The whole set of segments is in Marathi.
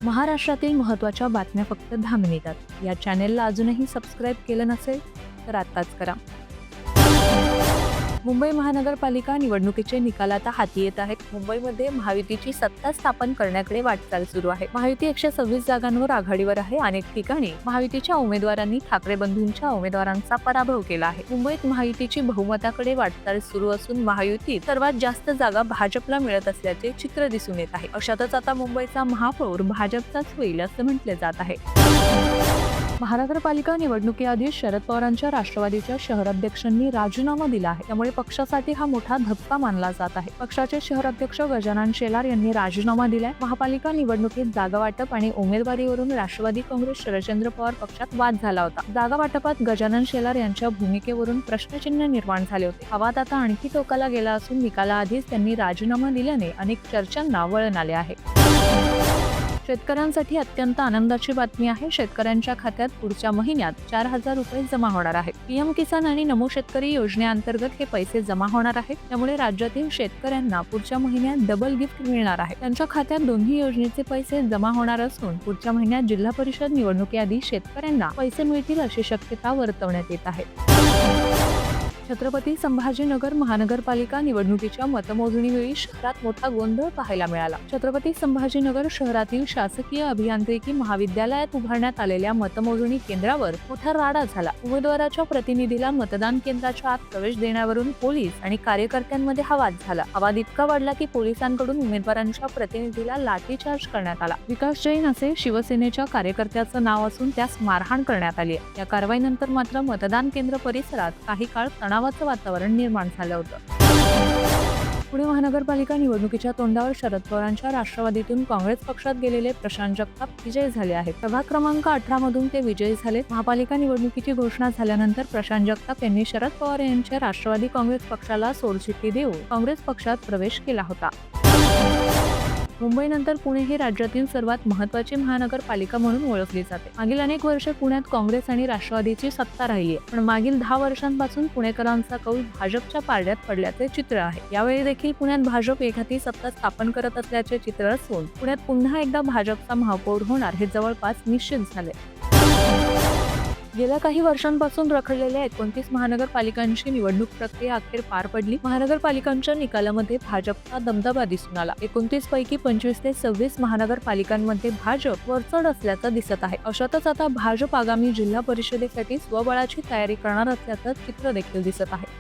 महाराष्ट्रातील महत्त्वाच्या बातम्या फक्त 10 मिनिटात. या चॅनेलला अजूनही सबस्क्राईब केलं नसेल तर आत्ताच करा. मुंबई महानगरपालिका निवडणुकीचे निकाल आता हाती येत आहेत. मुंबईमध्ये महायुतीची सत्ता स्थापन करण्याकडे वाटचाल सुरू आहे. महायुती 126 जागांवर आघाडीवर आहे. अनेक ठिकाणी महायुतीच्या उमेदवारांनी ठाकरे बंधूंच्या उमेदवारांचा पराभव केला आहे. मुंबईत महायुतीची बहुमताकडे वाटचाल सुरू असून महायुतीत सर्वात जास्त जागा भाजपला मिळत असल्याचे चित्र दिसून येत आहे. अशातच आता मुंबईचा महापौर भाजपचाच होईल असं म्हटले जात आहे. महानगरपालिका निवडणुकीआधी शरद पवारांच्या राष्ट्रवादीच्या शहराध्यक्षांनी राजीनामा दिला आहे. त्यामुळे पक्षासाठी हा मोठा धक्का मानला जात आहे. पक्षाचे शहराध्यक्ष गजानन शेलार यांनी राजीनामा दिलाय. महापालिका निवडणुकीत जागा वाटप आणि उमेदवारीवरून राष्ट्रवादी काँग्रेस शरदचंद्र पवार पक्षात वाद झाला होता. जागा वाटपात गजानन शेलार यांच्या भूमिकेवरून प्रश्नचिन्ह निर्माण झाले होते. हा वाद आता आणखी टोकाला गेला असून निकालाआधीच त्यांनी राजीनामा दिल्याने अनेक चर्चांना वळण आले आहे. शेतकऱ्यांसाठी अत्यंत आनंदाची बातमी आहे. शेतकऱ्यांच्या खात्यात पुढच्या महिन्यात 4,000 रुपये जमा होणार आहेत. पीएम किसान आणि नमो शेतकरी योजनेअंतर्गत हे पैसे जमा होणार आहेत. त्यामुळे राज्यातील शेतकऱ्यांना पुढच्या महिन्यात डबल गिफ्ट मिळणार आहे. त्यांच्या खात्यात दोन्ही योजनेचे पैसे जमा होणार असून पुढच्या महिन्यात जिल्हा परिषद निवडणुकीआधी शेतकऱ्यांना पैसे मिळतील अशी शक्यता वर्तवण्यात येत आहे. छत्रपती संभाजीनगर महानगरपालिका निवडणुकीच्या मतमोजणीवेळी शहरात मोठा गोंधळ पाहायला मिळाला. छत्रपती संभाजीनगर शहरातील शासकीय अभियांत्रिकी महाविद्यालयात उभारण्यात आलेल्या मतमोजणी केंद्रावर मोठा राडा झाला. उमेदवाराच्या प्रतिनिधीला मतदान केंद्राच्या आत प्रवेश देण्यावरून पोलीस आणि कार्यकर्त्यांमध्ये हा वाद झाला. हा वाद इतका वाढला की पोलिसांकडून उमेदवारांच्या प्रतिनिधीला लाठीचार्ज करण्यात आला. विकास जैन असे शिवसेनेच्या कार्यकर्त्याचं नाव असून त्यास मारहाण करण्यात आली. या कारवाईनंतर मात्र मतदान केंद्र परिसरात काही काळ तणावाचं वातावरण निर्माण झालं होतं. पुणे महानगरपालिका निवडणुकीच्या तोंडावर शरद पवारांच्या राष्ट्रवादीतून काँग्रेस पक्षात गेलेले प्रशांत जगताप विजयी झाले आहेत. प्रभाग क्रमांक 18 मधून ते विजयी झाले. महापालिका निवडणुकीची घोषणा झाल्यानंतर प्रशांत जगताप यांनी शरद पवार यांच्या राष्ट्रवादी काँग्रेस पक्षाला सोडचिठ्ठी देऊन काँग्रेस पक्षात प्रवेश केला होता. मुंबईनंतर पुणे ही राज्यातील सर्वात महत्त्वाची महानगरपालिका म्हणून ओळखली जाते. मागील अनेक वर्षे पुण्यात काँग्रेस आणि राष्ट्रवादीची सत्ता राहिली आहे. पण मागील 10 वर्षांपासून पुणेकरांचा कौल भाजपच्या पारड्यात पडल्याचे चित्र आहे. यावेळी देखील पुण्यात भाजप एखादी सत्ता स्थापन करत असल्याचे चित्र असून पुण्यात पुन्हा एकदा भाजपचा महापौर होणार हे जवळपास निश्चित झाले. गेल्या काही वर्षांपासून रखडलेल्या 29 महानगरपालिकांची निवडणूक प्रक्रिया अखेर पार पडली. महानगरपालिकांच्या निकालामध्ये भाजपचा दबदबा दिसून आला. 29 पैकी 25 ते 26 महानगरपालिकांमध्ये भाजप वरचढ असल्याचं दिसत आहे. अशातच आता भाजप आगामी जिल्हा परिषदेसाठी स्वबळाची तयारी करणार असल्याचं चित्र देखील दिसत आहे.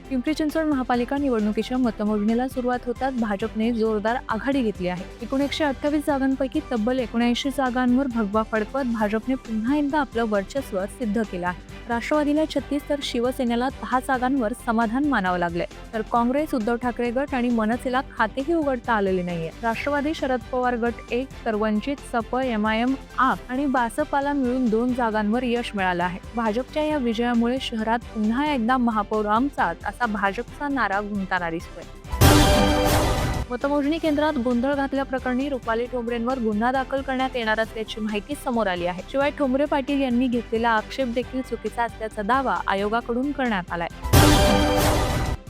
पिंपरी चिंचवड महापालिका निवडणुकीच्या मतमोजणीला सुरुवात होताच भाजपने जोरदार आघाडी घेतली आहे. एकूण 128 जागांपैकी तब्बल 79 जागांवर भगवा फडकवत भाजपने पुन्हा एकदा आपलं वर्चस्व सिद्ध केलं आहे. राष्ट्रवादीला 36 तर शिवसेनेला 10 जागांवर समाधान मानावं लागलंय. तर काँग्रेस, उद्धव ठाकरे गट आणि मनसेला खातेही उघडता आलेले नाहीये. राष्ट्रवादी, शरद पवार गट 1 तर वंचित, सप, एमआयएम, आप आणि बासपाला मिळून 2 जागांवर यश मिळालं आहे. भाजपच्या या विजयामुळे शहरात पुन्हा एकदा महापौर आमचाच असा भाजपचा नारा घुमताना दिसतोय. मतमोजणी केंद्रात गोंधळ घातल्याप्रकरणी रुपाली ठोंबरेंवर गुन्हा दाखल करण्यात येणार असल्याची माहिती समोर आली आहे. शिवाय ठोंबरे पाटील यांनी घेतलेला आक्षेप देखील चुकीचा असल्याचा दावा आयोगाकडून करण्यात आलाय.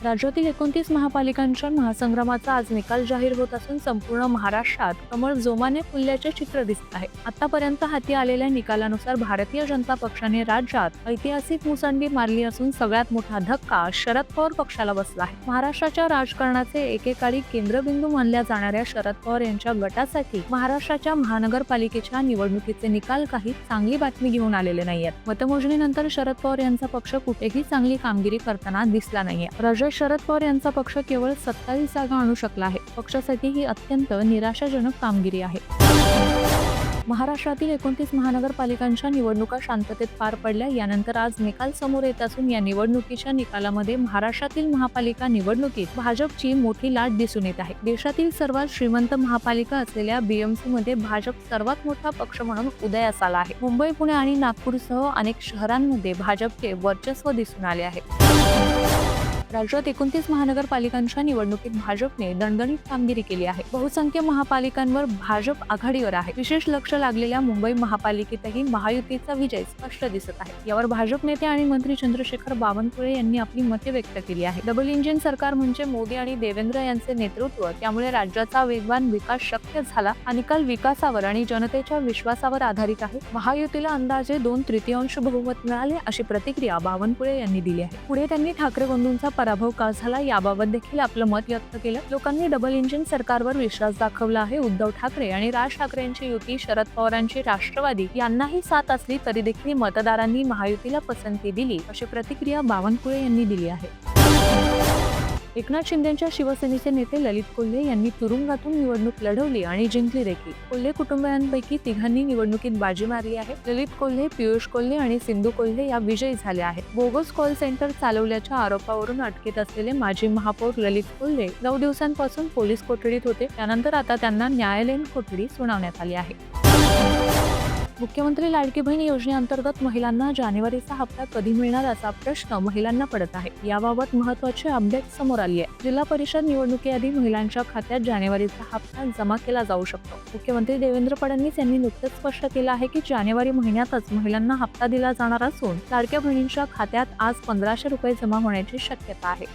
राज्यातील 29 महापालिकांच्या महासंग्रामाचा आज निकाल जाहीर होत असून संपूर्ण महाराष्ट्रात कमळ जोमाने फुलल्याचे चित्र दिसत आहे. आतापर्यंत हाती आलेल्या निकालानुसार भारतीय जनता पक्षाने राज्यात ऐतिहासिक मुसंडी मारली असून सगळ्यात मोठा धक्का शरद पवार पक्षाला बसला आहे. महाराष्ट्राच्या राजकारणाचे एकेकाळी केंद्रबिंदू मानल्या जाणाऱ्या शरद पवार यांच्या गटासाठी महाराष्ट्राच्या महानगरपालिकेच्या निवडणुकीचे निकाल काही चांगली बातमी घेऊन आलेले नाहीयेत. मतमोजणीनंतर शरद पवार यांचा पक्ष कुठेही चांगली कामगिरी करताना दिसला नाहीये. शरद पवार यांचा पक्ष केवळ 27 जागा आणू शकला आहे. पक्षासाठी ही अत्यंत निराशाजनक कामगिरी आहे. महाराष्ट्रातील 29 महानगरपालिकांच्या निवडणुका शांततेत पार पडल्या. यानंतर आज निकाल समोर येत असून या निवडणुकीच्या निकालामध्ये महाराष्ट्रातील महापालिका निवडणुकीत भाजपची मोठी लाट दिसून येत आहे. देशातील सर्वात श्रीमंत महापालिका असलेल्या बीएमसी मध्ये भाजप सर्वात मोठा पक्ष म्हणून उदयास आला आहे. मुंबई, पुणे आणि नागपूरसह अनेक शहरांमध्ये भाजपचे वर्चस्व दिसून आले आहे. राज्यात 29 महानगरपालिकांच्या निवडणुकीत भाजपने दणदणीत कामगिरी केली आहे. बहुसंख्य महापालिकांवर भाजप आघाडीवर आहे. विशेष लक्ष लागलेल्या मुंबई महापालिकेतही महायुतीचा विजय स्पष्ट दिसत आहे. यावर भाजप नेते आणि मंत्री चंद्रशेखर बावनकुळे यांनी आपली मते व्यक्त केली आहे. डबल इंजिन सरकार म्हणजे मोदी आणि देवेंद्र यांचे नेतृत्व, त्यामुळे राज्याचा वेगवान विकास शक्य झाला. हा निकाल विकासावर आणि जनतेच्या विश्वासावर आधारित आहे. महायुतीला अंदाजे 2/3 बहुमत मिळाले, अशी प्रतिक्रिया बावनकुळे यांनी दिली आहे. पुढे त्यांनी ठाकरे बंधूंचा पराभव का झाला याबाबत देखील आपलं मत व्यक्त केलं. लोकांनी डबल इंजिन सरकारवर विश्वास दाखवला आहे. उद्धव ठाकरे आणि राज ठाकरेंची युती, शरद पवारांची राष्ट्रवादी यांनाही साथ असली तरी देखील मतदारांनी महायुतीला पसंती दिली, अशी प्रतिक्रिया बावनकुळे यांनी दिली आहे. एकनाथ शिंदेच्या शिवसेनेचे नेते ललित कोल्हे यांनी तुरुंगातून निवडणूक लढवली आणि जिंकली देखील. कोल्हे कुटुंबियांपैकी तिघांनी निवडणुकीत बाजी मारली आहे. ललित कोल्हे, पियुष कोल्हे आणि सिंधू कोल्हे या विजयी झाल्या आहेत. बोगस कॉल सेंटर चालवल्याच्या आरोपावरून अटकेत असलेले माजी महापौर ललित कोल्हे 9 दिवसांपासून पोलीस कोठडीत होते. त्यानंतर आता त्यांना न्यायालयीन कोठडी सुनावण्यात आली आहे. मुख्यमंत्री लाडकी बहीण योजनेअंतर्गत महिलांना जानेवारीचा हप्ता कधी मिळणार असा प्रश्न महिलांना पडत आहे. याबाबत महत्त्वाची अपडेट समोर आली आहे. जिल्हा परिषद निवडणुकीआधी महिलांच्या खात्यात जानेवारीचा हप्ता जमा केला जाऊ शकतो. मुख्यमंत्री देवेंद्र फडणवीस यांनी नुकतेच स्पष्ट केलं आहे की जानेवारी महिन्यातच महिलांना हप्ता दिला जाणार असून लाडक्या बहिणींच्या खात्यात आज 1500 रुपये जमा होण्याची शक्यता आहे.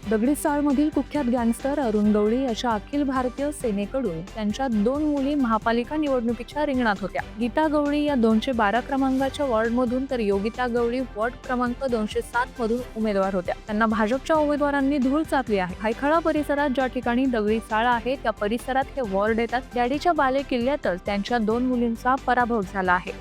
दगडी चाळमधील कुख्यात गँगस्टर अरुण गवळी अशा अखिल भारतीय सेनेकडून त्यांच्या 2 मुली महापालिका निवडणुकीच्या रिंगणात होत्या. गीता गवळी या 212 क्रमांकाच्या वॉर्डमधून तर योगिता गवळी वॉर्ड क्रमांक 207 मधून उमेदवार होत्या. त्यांना भाजपच्या उमेदवारांनी धूळ चाकली आहे. हायखळा परिसरात ज्या ठिकाणी दगडी चाळ आहे त्या परिसरात हे वॉर्ड येतात. डॅडीच्या बाले किल्ल्यातच त्यांच्या 2 मुलींचा पराभव झाला आहे.